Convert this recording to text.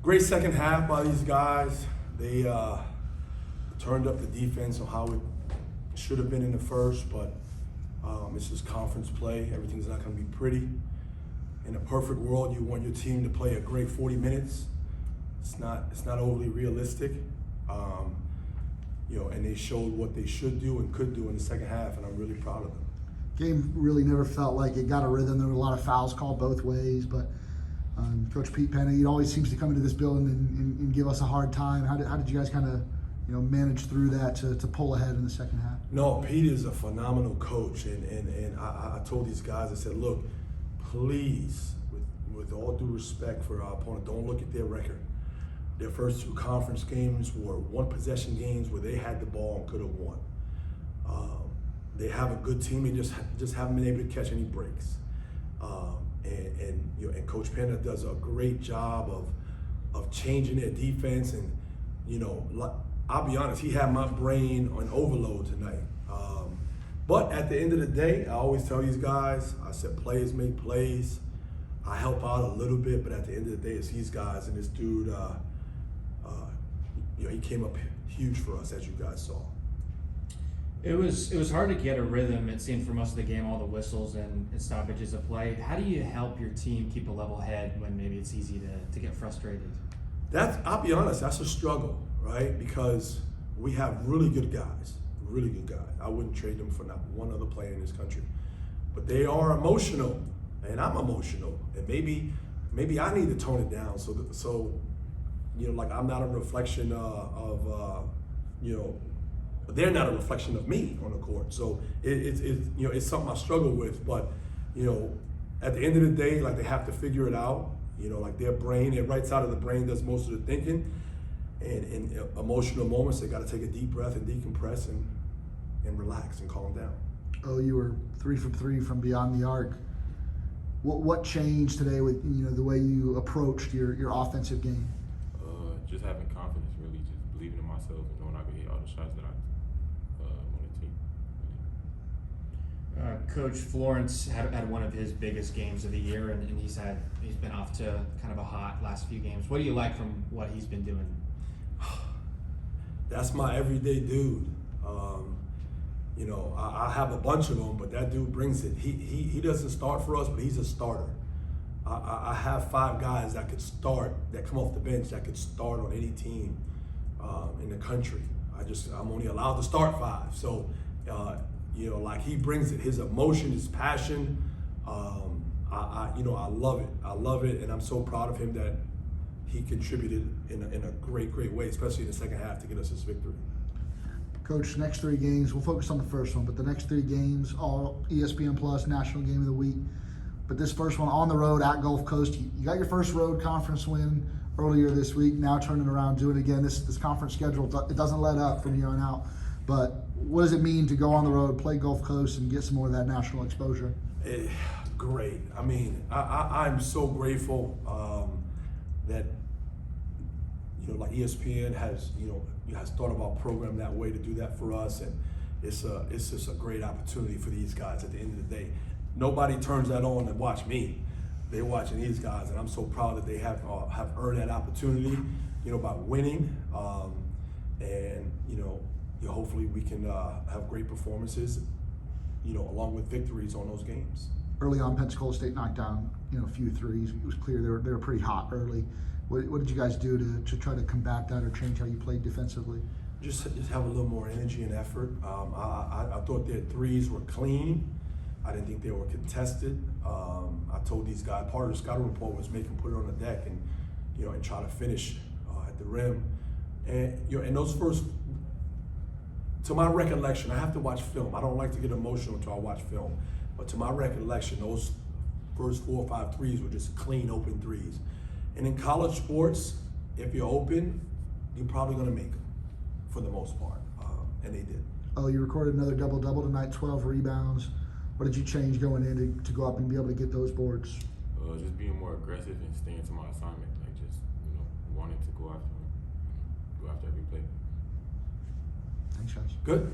Great second half by these guys. They turned up the defense on how it should have been in the first, but it's just conference play. Everything's not going to be pretty. In a perfect world, you want your team to play a great 40 minutes. It's not overly realistic. And they showed what they should do and could do in the second half, and I'm really proud of them. Game really never felt like it got a rhythm. There were a lot of fouls called both ways, but Coach Pete Penna, he always seems to come into this building and give us a hard time. How did you guys kind of manage through that to pull ahead in the second half? No, Pete is a phenomenal coach, and I told these guys, I said, look, please, with all due respect for our opponent, don't look at their record. Their first two conference games were one-possession games where they had the ball and could have won. They have a good team. They just haven't been able to catch any breaks. And Coach Penna does a great job of changing their defense. And I'll be honest, he had my brain on overload tonight. But at the end of the day, I always tell these guys, I said, players make plays. I help out a little bit, but at the end of the day, it's these guys. And this dude, he came up huge for us, as you guys saw. It was hard to get a rhythm, it seemed, for most of the game, all the whistles and stoppages of play. How do you help your team keep a level head when maybe it's easy to get frustrated? I'll be honest, that's a struggle, right? Because we have really good guys. I wouldn't trade them for not one other player in this country. But they are emotional, and I'm emotional. And maybe I need to tone it down so I'm not a reflection they're not a reflection of me on the court. So it's something I struggle with. But at the end of the day, they have to figure it out. Their brain, their right side of the brain does most of the thinking. And in emotional moments, they got to take a deep breath and decompress and relax and calm down. Oh, you were 3 from 3 from beyond the arc. What changed today with the way you approached your offensive game? Just having confidence, really, just believing in myself and knowing I could hit all the shots that I want to take. Coach Florence had one of his biggest games of the year, and he's been off to kind of a hot last few games. What do you like from what he's been doing? That's my everyday dude. I have a bunch of them, but that dude brings it. He doesn't start for us, but he's a starter. I have 5 guys that could start, that come off the bench, that could start on any team in the country. I'm only allowed to start 5. So, he brings it, his emotion, his passion. I love it. I love it, and I'm so proud of him that he contributed in a great way, especially in the second half, to get us this victory. Coach, next 3 games, we'll focus on the first one, but the next 3 games, all ESPN Plus, National Game of the Week. But this first one on the road at Gulf Coast, you got your first road conference win earlier this week, now turning around, doing it again. This conference schedule, it doesn't let up from here on out. But what does it mean to go on the road, play Gulf Coast, and get some more of that national exposure? Great. I mean, I'm so grateful that ESPN has thought about program that way to do that for us, and it's just a great opportunity for these guys. At the end of the day, nobody turns that on to watch me. They're watching these guys, and I'm so proud that they have earned that opportunity, by winning, and hopefully we can have great performances, along with victories on those games. Early on, Pensacola State knocked down, a few threes. It was clear they were pretty hot early. What did you guys do to try to combat that or change how you played defensively? Just have a little more energy and effort. I thought their threes were clean. I didn't think they were contested. I told these guys, part of the scouting report was make them put it on the deck and try to finish at the rim. And in those first, to my recollection, I have to watch film. I don't like to get emotional until I watch film. But to my recollection, those first 4 or 5 threes were just clean, open threes. And in college sports, if you're open, you're probably going to make them for the most part, and they did. Oh, you recorded another double-double tonight, 12 rebounds. What did you change going in to go up and be able to get those boards? Just being more aggressive and staying to my assignment, wanting to go after every play. Thanks, guys. Good.